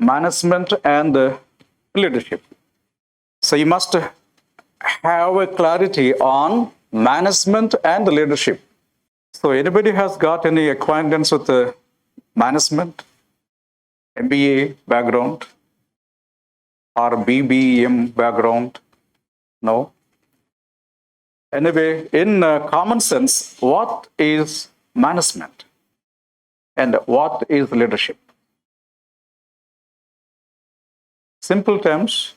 management and leadership. So you must have a clarity on management and leadership. So anybody has got any acquaintance with management, MBA background or BBM background? No. Anyway, in common sense, what is management and what is leadership? Simple terms.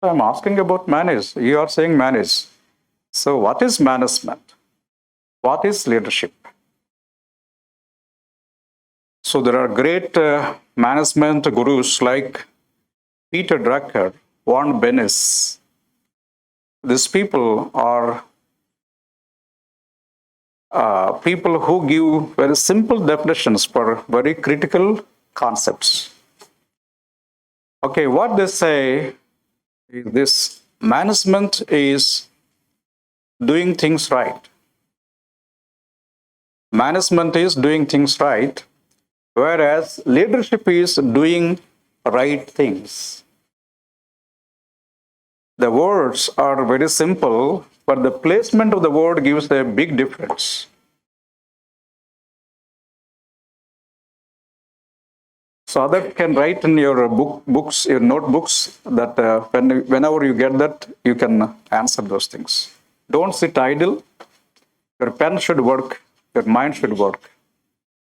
I'm asking about manage. You are saying manage. So what is management? What is leadership? So there are great management gurus like Peter Drucker, Warren Bennis. These people are people who give very simple definitions for very critical concepts. Okay, what they say is this: management is doing things right. Management is doing things right, whereas leadership is doing right things. The words are very simple, but the placement of the word gives a big difference. So that can write in your books, your notebooks, that whenever you get that, you can answer those things. Don't sit idle. Your pen should work. Your mind should work.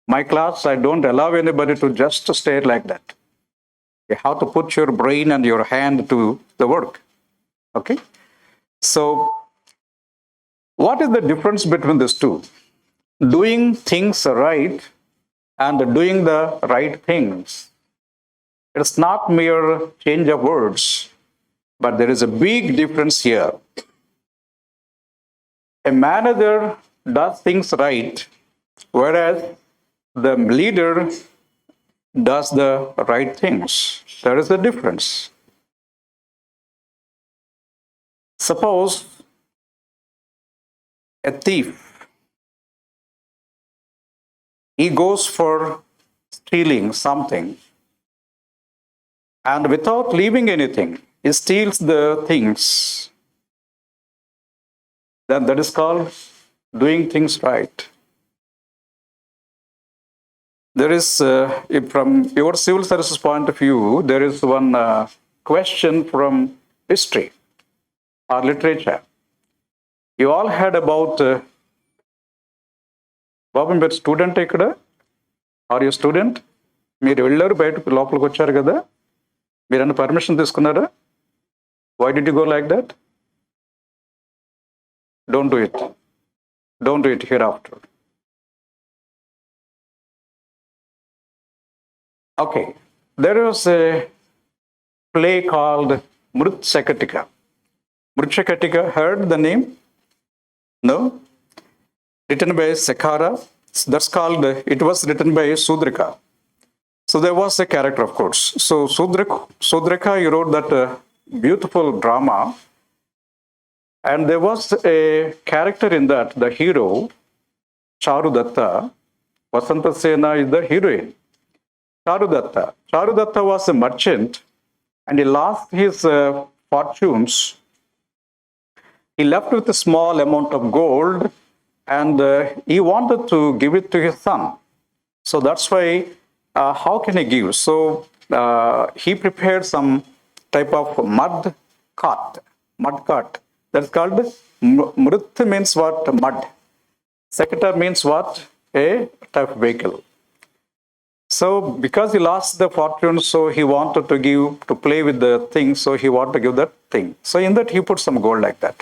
My class, I don't allow anybody to just stay like that. You have to put your brain and your hand to the work. Okay? So, what is the difference between these two? Doing things right and doing the right things. It's not mere change of words, but there is a big difference here. A manager does things right, whereas the leader does the right things. There is a difference. Suppose a thief, he goes for stealing something, and without leaving anything, he steals the things. Then that is called doing things right. There is, from your civil services point of view, there is one question from history or literature. You all heard about బాబు మీరు student ఇక్కడ, are you student? మీరు వెళ్ళారు, బయటకు లోపలికి వచ్చారు కదా, మీరన్నా permission తీసుకున్నారా? Why did you go like that? Don't do it. Don't do it hereafter. Okay, there was a play called Mrutshakatika. Mrutshakatika, heard the name? No? Written by Sekhara. That's called, it was written by Sudrika. So there was a character, of course. So Sudrika, he wrote that beautiful drama. And there was a character in that, the hero, Charudatta. Vasanta Sena is the heroine. Charudatta. Charudatta was a merchant, and he lost his fortunes. He left with a small amount of gold, and he wanted to give it to his son. So that's why, how can he give? So he prepared some type of mud cart. That's called Mrut means what? Mud. Sakata means what? A type of vehicle. So because he lost the fortune, so he wanted to play with the thing, so he wanted to give that thing. So in that he put some gold like that.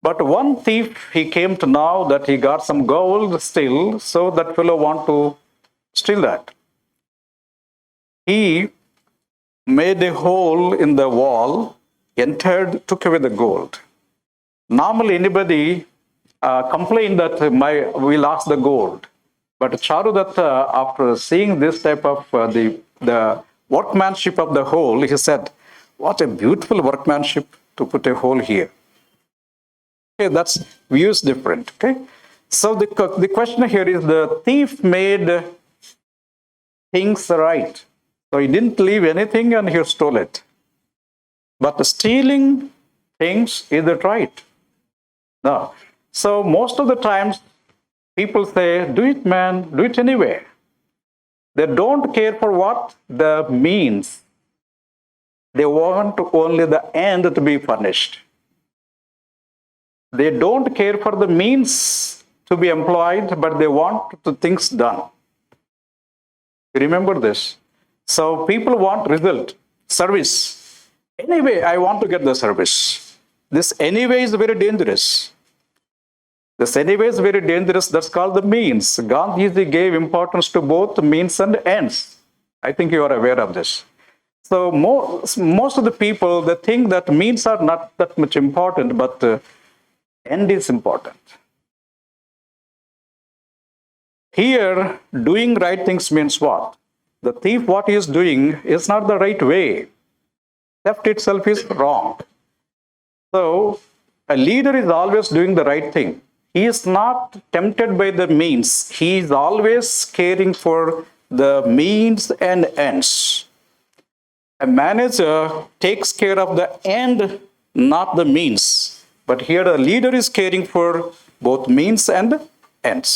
But one thief, he came to know that he got some gold still, so that fellow want to steal that. He made a hole in the wall, entered, took away the gold. Normally anybody complained that we lost the gold. But Charudatta, after seeing this type of the workmanship of the hole, he said, what a beautiful workmanship to put a hole here. Okay, that's views different. Okay, so the question here is, the thief made things right. So he didn't leave anything and he stole it. But stealing things, is it right? No. So most of the times people say, do it, man, do it anyway. They don't care for what the means. They want only the end to be punished. They don't care for the means to be employed, but they want the things done. Remember this. So people want result, service. Anyway, I want to get the service. This anyway is very dangerous. This anyway is very dangerous. That's called the means. Gandhiji gave importance to both means and ends. I think you are aware of this. So most of the people, they think that means are not that much important, but end is important. Here, doing right things means what? The thief, what he is doing is not the right way. Theft itself is wrong. So, a leader is always doing the right thing. He is not tempted by the means. He is always caring for the means and ends. A manager takes care of the end, not the means. But here, a leader is caring for both means and ends.